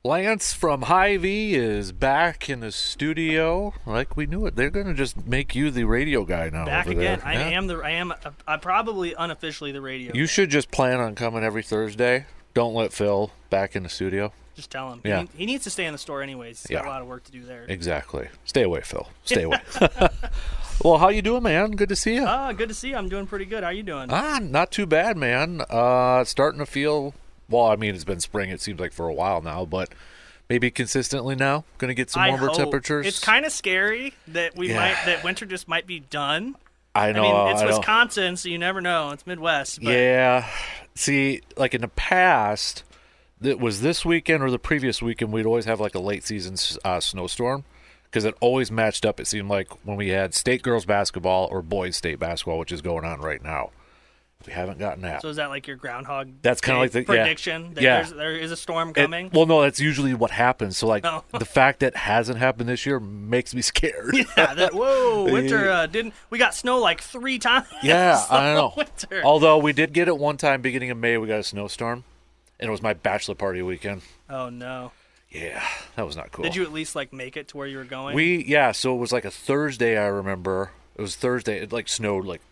Lance from Hy-Vee is back in the studio, like we knew it. They're gonna just make you the radio guy now. Back over again. There. I'm probably unofficially the radio. You guy. should just plan on coming every Thursday. Don't let Phil back in the studio. Just tell him. Yeah. He needs to stay in the store anyways. He's got a lot of work to do there. Exactly. Stay away, Phil. Stay away. Well, how you doing, man? Good to see you. Good to see you. I'm doing pretty good. How you doing? Not too bad, man. Starting to feel. Well, I mean, it's been spring. It seems like for a while now, but maybe consistently now. Going to get some warmer temperatures. It's kind of scary that that winter just might be done. I know. I mean, it's Wisconsin, so you never know. It's Midwest. But. Yeah. See, like in the past, it was this weekend or the previous weekend, we'd always have like a late season snowstorm because it always matched up. It seemed like when we had state girls basketball or boys state basketball, which is going on right now. We haven't gotten that. So is that like your Groundhog That's kind of like the prediction? Yeah. That there is a storm coming? Well, no, that's usually what happens. So, like, the fact that it hasn't happened this year makes me scared. Yeah, winter didn't... We got snow like 3 times. Yeah, I know. Winter. Although we did get it one time, beginning of May, we got a snowstorm, and it was my bachelor party weekend. Oh, no. Yeah, that was not cool. Did you at least, like, make it to where you were going? So it was like a Thursday, I remember. It was Thursday. It, like, snowed, like,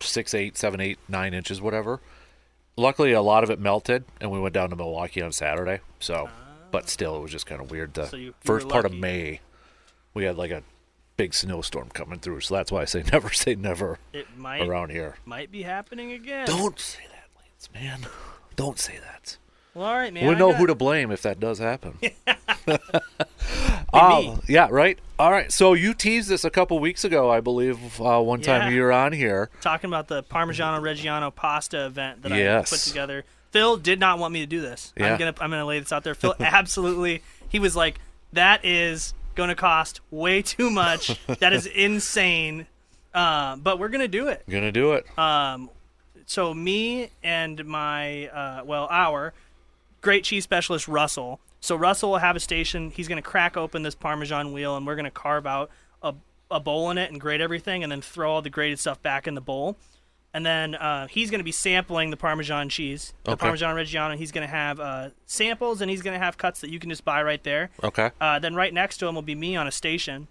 6, 8, 7, 8, 9 inches, whatever. Luckily, a lot of it melted, and we went down to Milwaukee on Saturday. So, but still, it was just kind of weird. The first part of May, we had like a big snowstorm coming through. So that's why I say never around here. Might be happening again. Don't say that, Lance, man. Don't say that. Well, all right, man. We know who to blame if that does happen. Me. Yeah, right. All right. So you teased this a couple weeks ago, I believe, one time you were on here. Talking about the Parmigiano Reggiano pasta event that I put together. Phil did not want me to do this. Yeah. I'm gonna lay this out there. Phil absolutely, he was like, that is going to cost way too much. That is insane. But we're going to do it. Going to do it. So me and my, our great cheese specialist, Russell. So Russell will have a station. He's going to crack open this Parmesan wheel, and we're going to carve out a bowl in it and grate everything, and then throw all the grated stuff back in the bowl. And then he's going to be sampling the Parmesan cheese, the Parmigiano Reggiano. He's going to have samples, and he's going to have cuts that you can just buy right there. Okay. Then right next to him will be me on a station.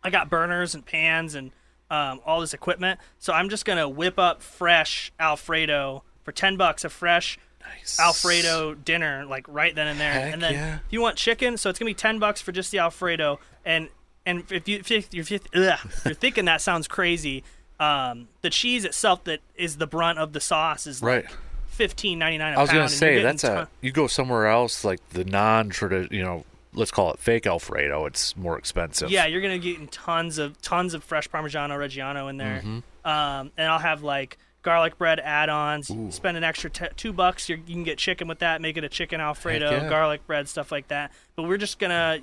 I got burners and pans and all this equipment. So I'm just going to whip up fresh Alfredo for $10, a fresh Alfredo dinner, like right then and there. Heck and then if you want chicken, so it's gonna be $10 for just the Alfredo. And if you're thinking that sounds crazy, the cheese itself that is the brunt of the sauce is like $15.99 a pound. I was gonna say you go somewhere else like the non-traditional, let's call it fake Alfredo. It's more expensive. Yeah, you're gonna get tons of fresh Parmigiano Reggiano in there. Mm-hmm. And I'll have like garlic bread add-ons. Spend an extra $2. You can get chicken with that. Make it a chicken Alfredo, garlic bread, stuff like that. But we're just gonna,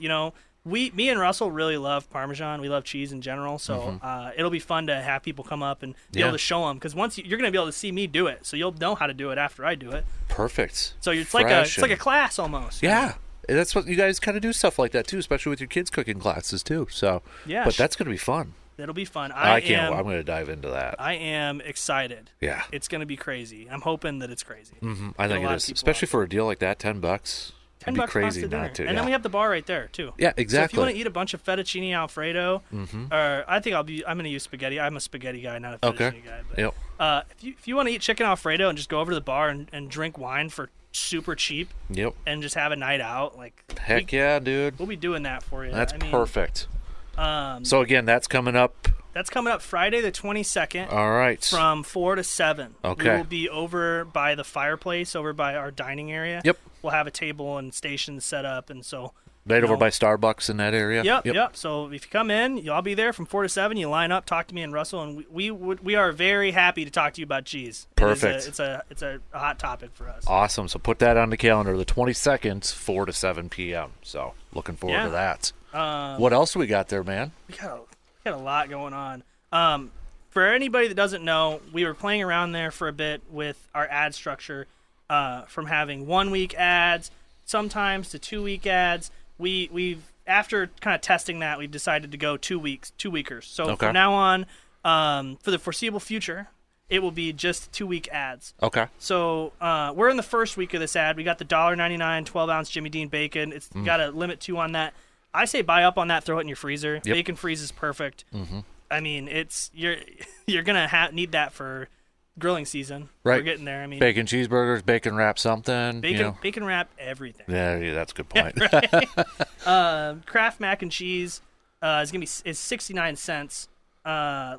me and Russell really love Parmesan. We love cheese in general. So it'll be fun to have people come up and be able to show them, because once you're gonna be able to see me do it, so you'll know how to do it after I do it. Perfect. So it's like a class almost. Yeah. That's what you guys kind of do, stuff like that too, especially with your kids' cooking classes too. So yeah, but that's gonna be fun. It'll be fun. I'm going to dive into that. I am excited. Yeah. It's going to be crazy. I'm hoping that it's crazy. Mm-hmm. I think it is. Especially for a deal like that, $10. It'd be crazy not to. And then we have the bar right there, too. Yeah, exactly. So if you want to eat a bunch of fettuccine Alfredo, or I think I'm going to use spaghetti. I'm a spaghetti guy, not a fettuccine guy. But, if you want to eat chicken Alfredo and just go over to the bar and drink wine for super cheap, and just have a night out, heck yeah, dude. We'll be doing that for you. That's perfect. So again, that's coming up. That's coming up Friday the 22nd. All right. From 4 to 7. Okay. We will be over by the fireplace, over by our dining area. Yep. We'll have a table and stations set up, and so. Right over by Starbucks in that area. Yep. So if you come in, I'll be there from 4 to 7. You line up, talk to me and Russell, and we are very happy to talk to you about cheese. Perfect. It's a hot topic for us. Awesome. So put that on the calendar, the 22nd, 4 to 7 p.m. So looking forward to that. What else do we got there, man? We got a lot going on. For anybody that doesn't know, we were playing around there for a bit with our ad structure, from having 1 week ads sometimes to 2 week ads. We've after kind of testing that, we've decided to go 2 weekers. So from now on, for the foreseeable future, it will be just 2-week ads. Okay. So we're in the first week of this ad. We got the $1.99 12-ounce Jimmy Dean bacon. It's got a limit 2 on that. I say buy up on that, throw it in your freezer. Yep. Bacon freezes perfect. I mean, you're gonna need that for grilling season. Right. We're getting there. I mean, Bacon cheeseburgers, bacon wrap something. bacon wrap everything. Yeah, that's a good point. Kraft mac and cheese is 69 cents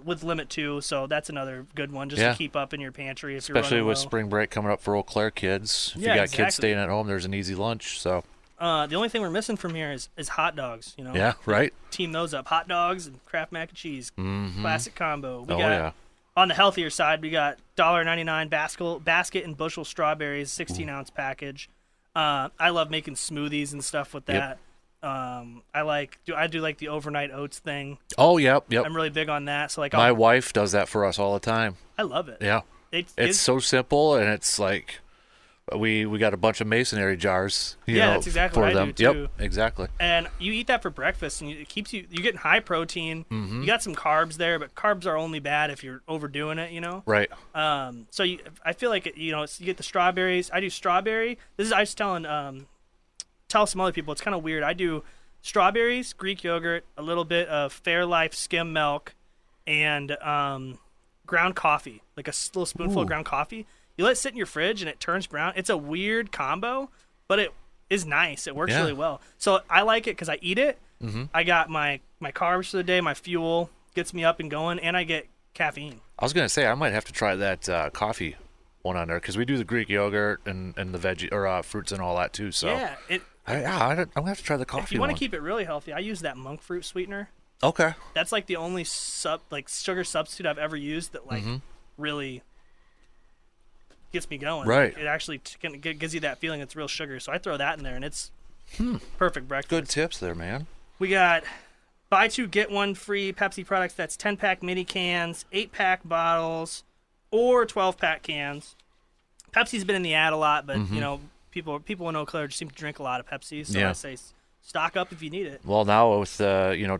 with limit 2, so that's another good one just to keep up in your pantry if Especially you're with running low. spring break coming up for Eau Claire kids. If you got kids staying at home, there's an easy lunch. So the only thing we're missing from here is hot dogs. Yeah, right. Team those up. Hot dogs and Kraft mac and cheese. Classic combo. We got, yeah. On the healthier side, we got $1.99 basket and bushel strawberries, 16-ounce package. I love making smoothies and stuff with that. I do like the overnight oats thing. Oh, yep. I'm really big on that. So like my wife does that for us all the time. I love it. Yeah. It's so simple, and it's like we got a bunch of masonry jars. That's exactly for what them. I do too. Yep, exactly. And you eat that for breakfast, and it keeps you're getting high protein. You got some carbs there, but carbs are only bad if you're overdoing it. Right. So I feel like you get the strawberries. I do strawberry. I was tell some other people. It's kind of weird. I do strawberries, Greek yogurt, a little bit of Fairlife skim milk, and ground coffee, like a little spoonful of ground coffee. You let it sit in your fridge and it turns brown. It's a weird combo, but it is nice. It works really well. So I like it because I eat it. I got my carbs for the day, my fuel, gets me up and going, and I get caffeine. I was going to say, I might have to try that coffee one on there, because we do the Greek yogurt and the veggie or fruits and all that too. So yeah, I'm going to have to try the coffee one. If you want to keep it really healthy, I use that monk fruit sweetener. Okay. That's like the only sugar substitute I've ever used that really gets me going. Right. It actually gives you that feeling it's real sugar. So I throw that in there, and it's perfect breakfast. Good tips there, man. We got buy 2 get 1 free Pepsi products. That's 10-pack mini cans, 8-pack bottles, or 12-pack cans. Pepsi's been in the ad a lot, but people in Eau Claire just seem to drink a lot of Pepsi. So I say stock up if you need it. Well, now with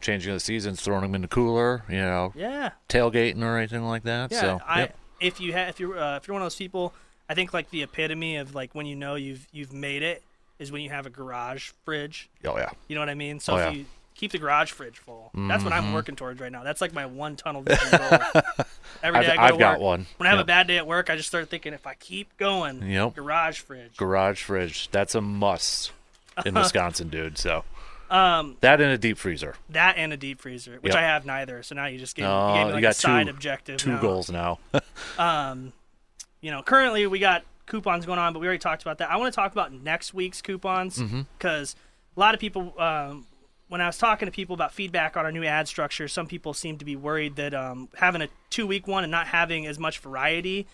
changing the seasons, throwing them in the cooler, tailgating or anything like that. Yeah, so if you're one of those people, I think like the epitome of like when you've made it is when you have a garage fridge. Oh yeah. You know what I mean? So if you keep the garage fridge full, that's what I'm working towards right now. That's like my one tunnel vision goal. Every day I go to work, I've got one. When I have a bad day at work, I just start thinking if I keep going, garage fridge. Garage fridge. That's a must in Wisconsin, dude. So that and a deep freezer. Which I have neither. So now you just gave me like got a side objective. Two goals now. Currently we got coupons going on, but we already talked about that. I want to talk about next week's coupons because a lot of people, when I was talking to people about feedback on our new ad structure, some people seem to be worried that having a 2-week one and not having as much variety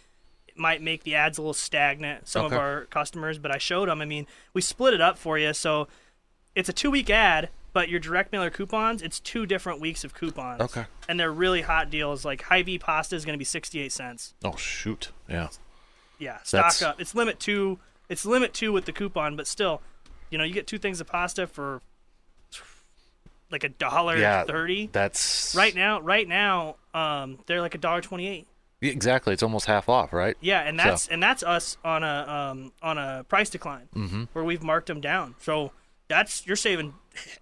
might make the ads a little stagnant, some of our customers. But I showed them, we split it up for you. So it's a 2-week ad, but your direct mailer coupons, it's 2 different weeks of coupons. Okay. And they're really hot deals. Like Hy-Vee pasta is going to be 68 cents. Oh, shoot. Yeah. Yeah, stock up. It's limit 2 with the coupon, but still, you get 2 things of pasta for like $1.30. That's right now. They're like $1.28. Exactly, it's almost half off, right? Yeah, and that's us on a price decline where we've marked them down. So you're saving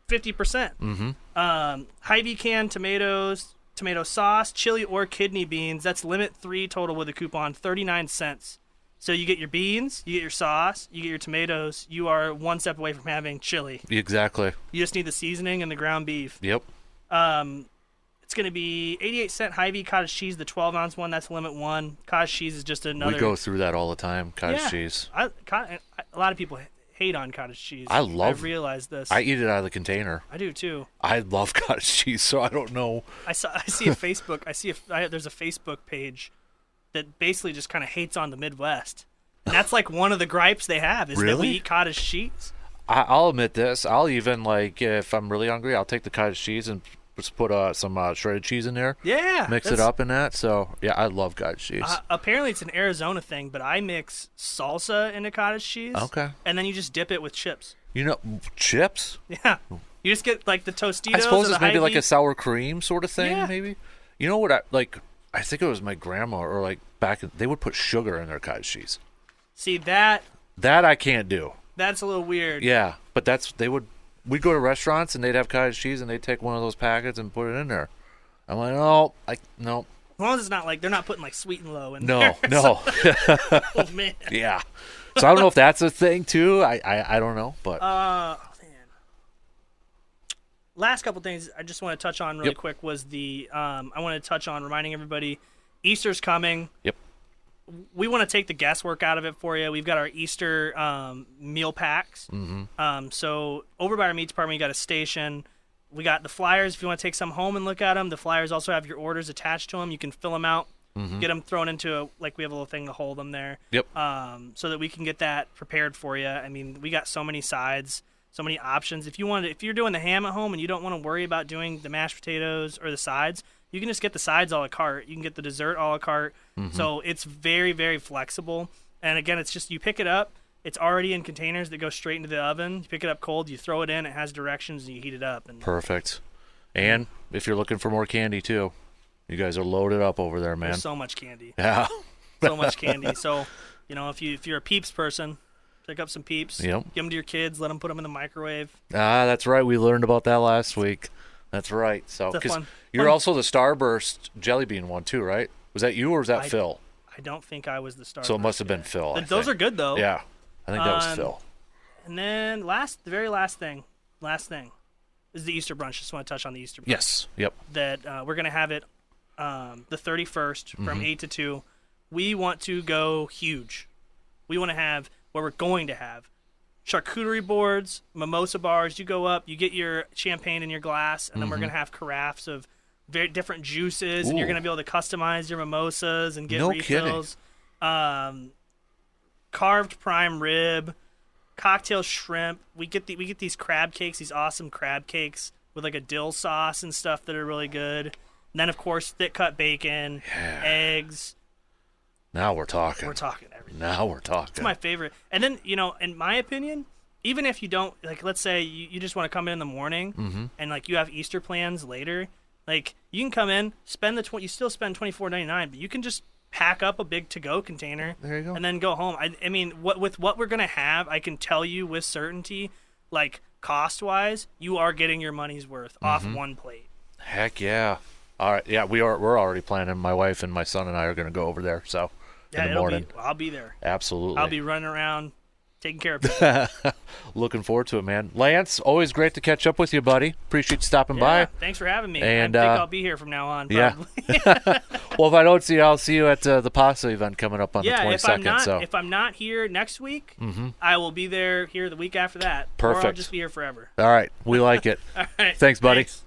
50%. Hy-Vee canned tomatoes, tomato sauce, chili, or kidney beans. That's limit 3 total with a coupon, 39 cents. So you get your beans, you get your sauce, you get your tomatoes. You are one step away from having chili. Exactly. You just need the seasoning and the ground beef. Yep. It's going to be 88-cent Hy-Vee cottage cheese, the 12-ounce one. That's limit 1. Cottage cheese is just another. We go through that all the time, cottage cheese. A lot of people hate on cottage cheese. I've realized this. I eat it out of the container. I do too. I love cottage cheese, so I don't know. I see a Facebook. There's a Facebook page that basically just kind of hates on the Midwest. And that's like one of the gripes they have is that we eat cottage cheese. I'll admit this. I'll even if I'm really hungry, I'll take the cottage cheese and just put some shredded cheese in there. Yeah. Mix it up in that. So, yeah, I love cottage cheese. Apparently it's an Arizona thing, but I mix salsa into cottage cheese. Okay. And then you just dip it with chips. Chips? Yeah. You just get like the Tostitos. I suppose it's maybe like a sour cream sort of thing, maybe. You know what I I think it was my grandma, or like they would put sugar in their cottage cheese. See that I can't do. that's a little weird. Yeah, but we'd go to restaurants and they'd have cottage cheese and they'd take one of those packets and put it in there. I'm like, no. As long as it's not like they're not putting like sweet and low in No, there. no. Oh man. Yeah. So I don't know if that's a thing too. I don't know, but Man. Last couple things I just want to touch on really Yep. quick was I want to touch on reminding everybody Easter's coming. Yep. We want to take the guesswork out of it for you. We've got our Easter meal packs. Mm-hmm. So over by our meat department, you got a station. We got the flyers. If you want to take some home and look at them, the flyers also have your orders attached to them. You can fill them out, get them thrown into we have a little thing to hold them there. Yep. So that we can get that prepared for you. I mean, we got so many sides, so many options. If you're doing the ham at home and you don't want to worry about doing the mashed potatoes or the sides, you can just get the sides a la carte. You can get the dessert a la carte. So it's very, very flexible. And again, it's just you pick it up. It's already in containers that go straight into the oven. You pick it up cold, you throw it in, it has directions, and you heat it up. And Perfect. And if you're looking for more candy too, you guys are loaded up over there, man. there's so much candy. Yeah. So much candy. So, if you're a Peeps person, pick up some Peeps. Yep. Give them to your kids. Let them put them in the microwave. That's right. We learned about that last week. That's right. So, It's a because fun- you're fun- also the Starburst jelly bean one too, right? Was that you or was that Phil? I don't think I was the star. So it must have been Phil. I Those think. are good though. Yeah, I think that was Phil. And then the very last thing is the Easter brunch. Just want to touch on the Easter brunch. Yes. Yep. That we're gonna have it the 31st from 8 to 2. We want to go huge. We want to have we're going to have charcuterie boards, mimosa bars. You go up, you get your champagne in your glass, and then we're gonna have carafes of very different juices, and you're Ooh. gonna be able to customize your mimosas and get No refills. Carved prime rib, cocktail shrimp. We get these crab cakes, these awesome crab cakes with like a dill sauce and stuff that are really good. And then of course thick cut bacon, eggs. Now we're talking. We're talking everything. Now we're talking. It's my favorite. And then in my opinion, even if you don't let's say you just want to come in the morning and you have Easter plans later, you can come in, spend you still spend $24.99, but you can just pack up a big to-go container. There you go. And then go home. I mean, with what we're gonna have, I can tell you with certainty, cost-wise, you are getting your money's worth off one plate. Heck yeah. All right. Yeah, we're already planning. My wife and my son and I are going to go over there. So in the morning. I'll be there. Absolutely. I'll be running around, taking care of people. Looking forward to it, man. Lance, always great to catch up with you, buddy. Appreciate you stopping Yeah, by. thanks for having me. And, I think I'll be here from now on. Yeah. Probably. Well, if I don't see you, I'll see you at the Pasta event coming up on the 22nd. If I'm not here next week, I will be there here the week after that. Or I'll Perfect. just be here forever. All right. We like it. All right. Thanks, buddy. Thanks.